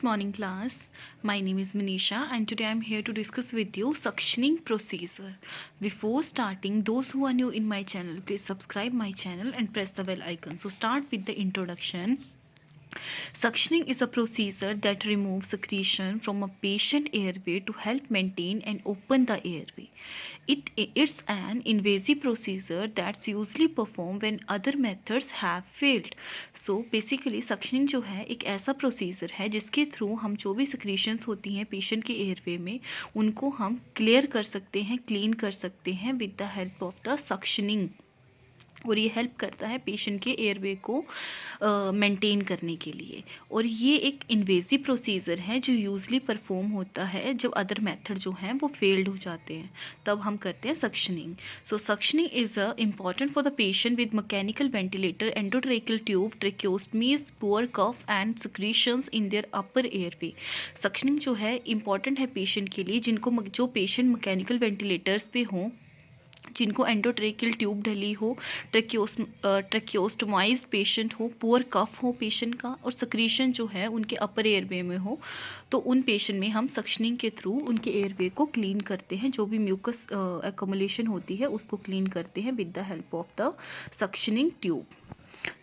morning class. My name is Manisha and today I'm here to discuss with you suctioning procedure. Before starting, those who are new in my channel, please subscribe my channel and press the bell icon. So start with the introduction. Suctioning is a procedure that removes secretion from a patient airway to help maintain and open the airway. It's an invasive procedure that's usually performed when other methods have failed. So basically suctioning जो है एक ऐसा procedure है जिसके through हम जो भी secretions होती हैं पेशेंट के एयरवे में उनको हम क्लियर कर सकते हैं, क्लीन कर सकते हैं with the help of the suctioning. और ये हेल्प करता है पेशेंट के एयरवे को मेंटेन करने के लिए। और ये एक इन्वेजिव प्रोसीजर है जो यूजली परफॉर्म होता है जब अदर मेथड जो हैं वो फेल्ड हो जाते हैं, तब हम करते हैं suctioning. So suctioning is important for the patient with mechanical ventilator, endotracheal tube, tracheostomies, poor cough and secretions in their upper airway. Suctioning जो है इम्पॉर्टेंट है पेशेंट के लिए जो पेशेंट मैकेनिकल वेंटिलेटर्स पे हों, जिनको एंडोट्रेकियल ट्यूब डली हो, ट्रेक्योस्टमाइज्ड पेशेंट हो, पुअर कफ हो पेशेंट का और सक्रीशन जो है उनके अपर एयरवे में हो, तो उन पेशेंट में हम सक्शनिंग के थ्रू उनके एयरवे को क्लीन करते हैं। जो भी म्यूकस एक्युमुलेशन होती है उसको क्लीन करते हैं with the help of the suctioning tube.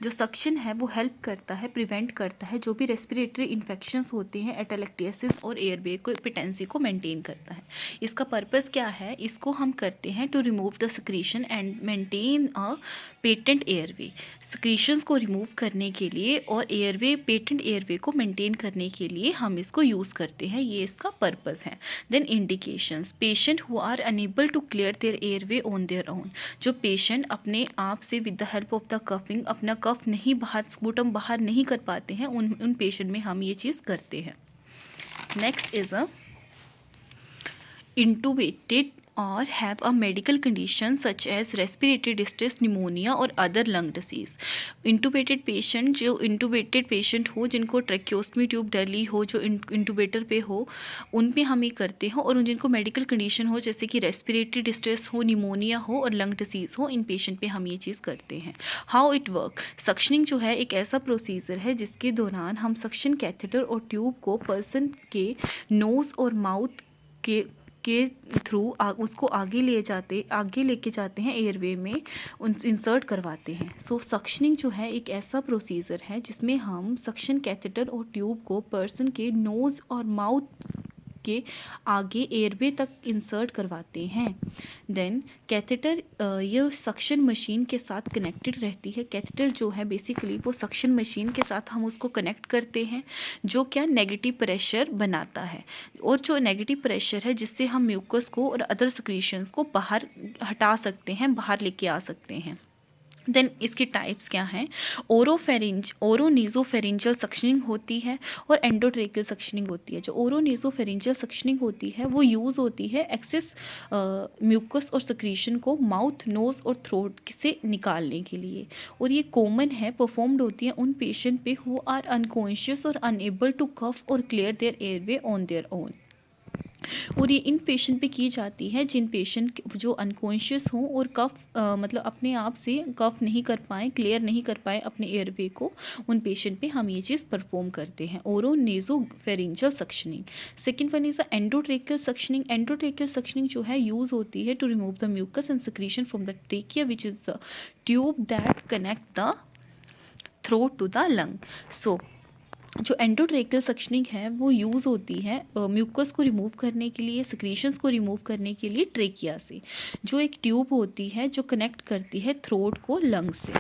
जो सक्शन है वो हेल्प करता है, प्रिवेंट करता है जो भी रेस्पिरेटरी इन्फेक्शंस होते हैं, एटेलेक्टियासिस और एयरवे को पेटेंसी को मेंटेन करता है। इसका पर्पस क्या है? इसको हम करते हैं to remove the secretion and maintain a patent airway. Secretions को रिमूव करने के लिए और पेटेंट एयरवे को मेंटेन करने के लिए हम इसको यूज़ करते हैं, ये इसका पर्पस है। Then indications, patient who are unable to clear their airway on their own. जो पेशेंट अपने आप से with the help of the coughing अपना कफ नहीं बाहर, स्पूटम बाहर नहीं कर पाते हैं, उन पेशेंट में हम ये चीज़ करते हैं। Next is a intubated or have a medical condition such as respiratory distress, pneumonia और other lung disease। इंटूबेटेड पेशेंट, जो इंटूबेटेड पेशेंट हो, जिनको ट्रेक्योस्टमी ट्यूब डली हो, जो इंटूबेटर पे हो, उन पे हम ये करते हैं। और जिनको मेडिकल कंडीशन हो जैसे कि रेस्पिरेटरी डिस्ट्रेस हो, निमोनिया हो और लंग डिसीज़ हो, इन पेशेंट पे हम ये चीज़ करते हैं। हाउ इट वर्क, सक्शनिंग जो है एक ऐसा प्रोसीजर है जिसके दौरान हम सक्शन कैथेटर और ट्यूब को पर्सन के नोज़ और माउथ के थ्रू उसको आगे लेके जाते हैं, एयरवे में इंसर्ट करवाते हैं। सो सक्शनिंग जो है एक ऐसा प्रोसीजर है जिसमें हम सक्शन कैथेटर और ट्यूब को पर्सन के नोज़ और माउथ के आगे एयरवे तक इंसर्ट करवाते हैं। देन कैथेटर ये सक्शन मशीन के साथ कनेक्टेड रहती है। कैथेटर जो है बेसिकली वो सक्शन मशीन के साथ हम उसको कनेक्ट करते हैं, जो क्या नेगेटिव प्रेशर बनाता है। और जो नेगेटिव प्रेशर है जिससे हम म्यूकस को और अदर सिक्रीशंस को बाहर हटा सकते हैं, बाहर लेके आ सकते हैं। देन इसकी टाइप्स क्या हैं? ओरोनेज़ोफेरिंजियल सक्शनिंग होती है और एंडोट्रेकियल सक्शनिंग होती है। जो ओरोनेज़ोफेरिंजियल सक्शनिंग होती है वो यूज़ होती है एक्सेस म्यूकस और सक्रीशन को माउथ, नोज़ और थ्रोट से निकालने के लिए। और ये कॉमन है, परफॉर्म्ड होती है उन पेशेंट पे हु आर अनकॉन्शियस और अनएबल टू कफ और clear their airway on their own. और ये इन पेशेंट पे की जाती है जिन पेशेंट जो अनकॉन्शियस हों और मतलब अपने आप से कफ नहीं कर पाएँ, क्लियर नहीं कर पाए अपने एयरवे को, उन पेशेंट पे हम ये चीज़ परफॉर्म करते हैं, oronasopharyngeal suctioning. Second one is endotracheal suctioning. Endotracheal suctioning जो है यूज़ होती है to remove the mucus and secretion from the trachea which is the tube that connect the throat to the lung. So जो endotracheal suctioning है वो use होती है mucus को रिमूव करने के लिए, सिक्रीशंस को रिमूव करने के लिए ट्रेकिया से, जो एक ट्यूब होती है जो कनेक्ट करती है थ्रोट को लंग से।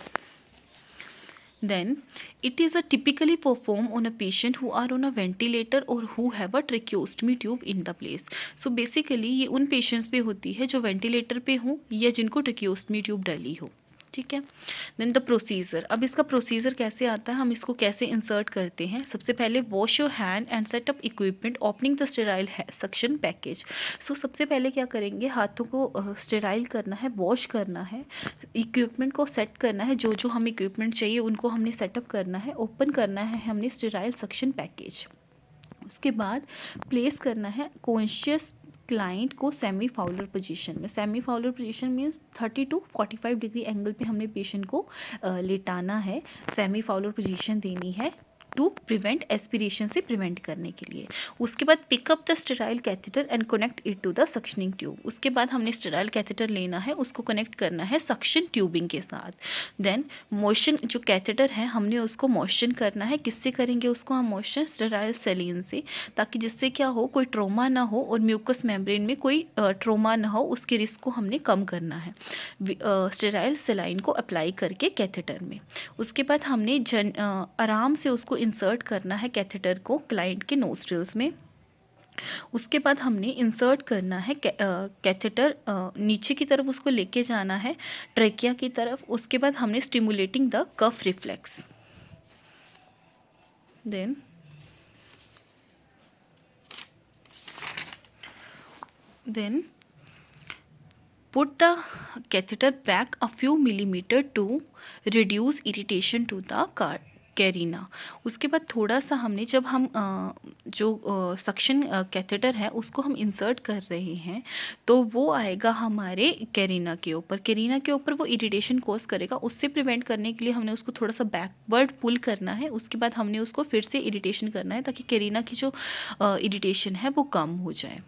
Then it is typically performed on a patient who are on a ventilator or who have a tracheostomy tube in the place। So basically ये उन पेशेंट्स पे होती है जो वेंटिलेटर पे हों या जिनको ट्रेक्योस्टमी ट्यूब डली हो, ठीक है। देन द प्रोसीजर, अब इसका प्रोसीजर कैसे आता है, हम इसको कैसे इंसर्ट करते हैं। सबसे पहले wash your hand and set up equipment opening the sterile suction package. So सबसे पहले क्या करेंगे, हाथों को स्टेराइल करना है, वॉश करना है, इक्विपमेंट को सेट करना है, जो जो हमें इक्विपमेंट चाहिए उनको हमने सेटअप करना है, ओपन करना है हमने स्टेराइल सक्शन पैकेज। उसके बाद प्लेस करना है कॉन्शियस क्लाइंट को सेमी फाउलर पोजीशन में। Semi Fowler position means 30 to 45 degree angle पे हमने पेशेंट को लेटाना है, सेमी फाउलर पोजीशन देनी है। टू प्रिवेंट एस्पिरेशन से प्रिवेंट करने के लिए। उसके बाद pick up the sterile catheter and connect it to the suctioning tube. उसके बाद हमने स्टेराइल कैथेटर लेना है, उसको कनेक्ट करना है सक्शन ट्यूबिंग के साथ। देन मोशन, जो कैथेटर है हमने उसको मोशन करना है। किससे करेंगे उसको हम मोशन? स्टेराइल सेलिन से, ताकि जिससे क्या हो, कोई ट्रोमा ना हो और म्यूकस मेम्ब्रेन में कोई ट्रोमा ना हो, उसके रिस्क को हमने कम करना है स्टेराइल सेलाइन को अप्लाई करके कैथेटर में। उसके बाद हमने आराम से उसको इंसर्ट करना है कैथेटर को क्लाइंट के नोस्ट्रिल्स में। उसके बाद हमने इंसर्ट करना है कैथेटर नीचे की तरफ, उसको लेके जाना है ट्रेकिया की तरफ। उसके बाद हमने stimulating the cough reflex. Then put the catheter back a few millimeter to reduce irritation to the carina. उसके बाद थोड़ा सा हमने, जब हम जो सक्शन कैथेटर है उसको हम इंसर्ट कर रहे हैं, तो वो आएगा हमारे कैरिना के ऊपर। कैरिना के ऊपर वो इरिटेशन कॉज करेगा। उससे प्रिवेंट करने के लिए हमने उसको थोड़ा सा बैकवर्ड पुल करना है। उसके बाद हमने उसको फिर से इरिटेशन करना है, ताकि कैरिना की जो इरिटेशन है वो कम हो जाए।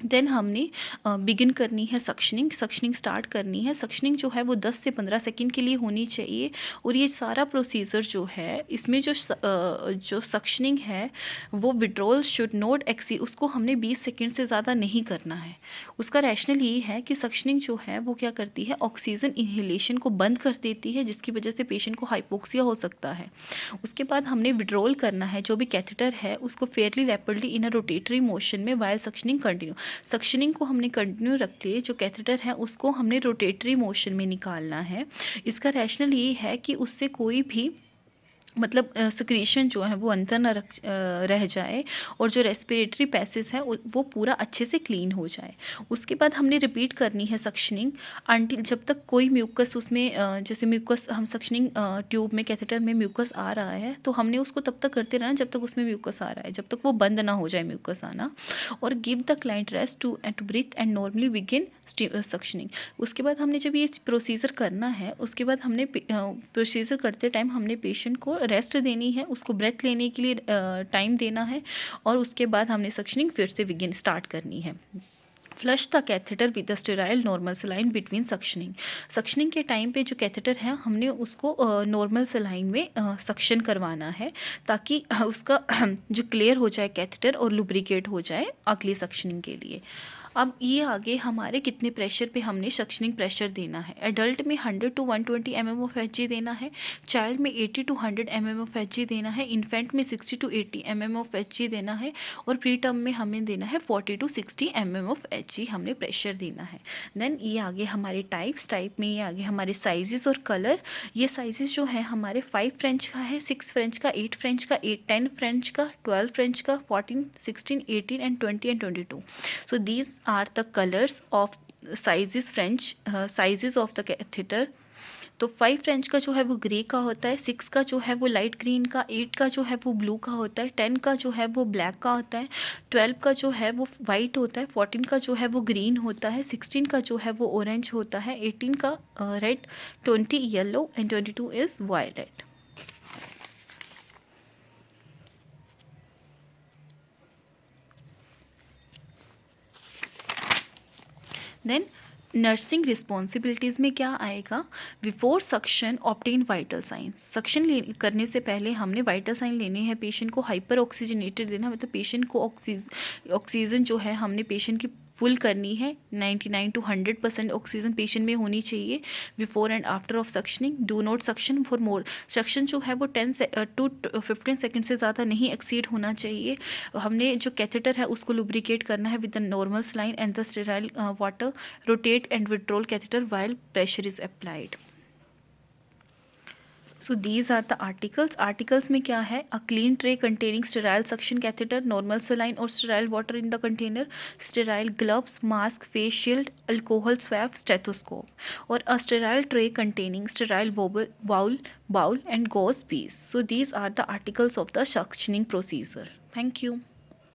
देन हमने बिगिन करनी है सक्शनिंग। सक्शनिंग स्टार्ट करनी है। सक्शनिंग जो है वो 10 से 15 सेकंड के लिए होनी चाहिए। और ये सारा प्रोसीजर जो है, इसमें जो सक्शनिंग है वो विड्रॉल शुड नॉट एक्सीड, उसको हमने 20 सेकंड से ज़्यादा नहीं करना है। उसका रैशनल ये है कि सक्शनिंग जो है वो क्या करती है, ऑक्सीजन इनहेलेशन को बंद कर देती है, जिसकी वजह से पेशेंट को हाइपोक्सिया हो सकता है। उसके बाद हमने विड्रॉल करना है जो भी कैथेटर है उसको fairly rapidly in a rotary motion में वाइल सक्शनिंग कंटिन्यू। सक्शनिंग को हमने कंटिन्यू रखते हैं, जो कैथेटर है उसको हमने रोटेटरी मोशन में निकालना है। इसका रैशनल ये है कि उससे कोई भी मतलब सिक्रीशन जो है वो अंदर ना रह जाए, और जो रेस्पिरेटरी पैसेज है वो पूरा अच्छे से क्लीन हो जाए। उसके बाद हमने रिपीट करनी है सक्शनिंग अंटिल, जब तक कोई म्यूकस उसमें जैसे म्यूकस हम सक्शनिंग ट्यूब में कैथेटर में म्यूकस आ रहा है तो हमने उसको तब तक करते रहना जब तक उसमें म्यूकस आ रहा है, जब तक वो बंद ना हो जाए म्यूकस आना। और give the client rest to breathe and normally begin suctioning. उसके बाद हमने जब ये प्रोसीजर करना है, उसके बाद हमने प्रोसीजर करते टाइम हमने पेशेंट को रेस्ट देनी है, उसको ब्रेथ लेने के लिए टाइम देना है, और उसके बाद हमने सक्शनिंग फिर से बिगिन स्टार्ट करनी है। Flush the catheter with the sterile normal saline between suctioning. Suctioning के टाइम पे जो कैथेटर है हमने उसको नॉर्मल सेलाइन में सक्शन करवाना है, ताकि उसका जो क्लियर हो जाए कैथेटर और लुब्रिकेट हो जाए अगली सक्शनिंग के लिए। अब ये आगे हमारे कितने प्रेशर पे हमने सक्शनिंग प्रेशर देना है। एडल्ट में 100 to 120 mm ऑफ Hg देना है, चाइल्ड में 80 to 100 mm ऑफ Hg देना है, इन्फेंट में 60 to 80 mm ऑफ Hg देना है, और प्री टर्म में हमें देना है 40 to 60 mm ऑफ Hg हमने प्रेशर देना है। देन ये आगे हमारे टाइप में ये आगे हमारे साइजेस और कलर। ये साइजेस जो है हमारे 5 फ्रेंच का है, 6 फ्रेंच का, 8 फ्रेंच का, 10 फ्रेंच का, 12 फ्रेंच का, 14, 16, 18 and 20 and 22. So these are the colors of sizes of the catheter. तो 5 फ्रेंच का जो है वो ग्रे का होता है, 6 का जो है वो लाइट ग्रीन का, 8 का जो है वो ब्लू का होता है, 10 का जो है वो ब्लैक का होता है, 12 का जो है वो वाइट होता है, 14 का जो है वो ग्रीन होता है, 16 का जो है वो ऑरेंज होता है, 18 का red, 20 yellow and 22 is violet. Then nursing responsibilities में क्या आएगा, before suction obtain vital signs. Suction करने से पहले हमने वाइटल साइन लेने हैं, पेशेंट को हाइपर ऑक्सीजनेटेड देना, मतलब पेशेंट को ऑक्सीजन जो है हमने पेशेंट की फुल करनी है, 99 to 100% ऑक्सीजन पेशेंट में होनी चाहिए before and after of suctioning. Do not suction for more, suction जो है वो 10 to 15 सेकेंड से ज़्यादा नहीं एक्सीड होना चाहिए। हमने जो कैथेटर है उसको लुब्रिकेट करना है with the normal saline and the sterile water. Rotate and withdrawal catheter while pressure is applied. So these are the articles में क्या है, a clean tray containing sterile suction catheter, normal saline और sterile water in the container, sterile gloves, mask, face shield, alcohol swab, stethoscope, और a sterile tray containing sterile bowl and gauze piece. So these are the articles of the suctioning procedure. Thank you.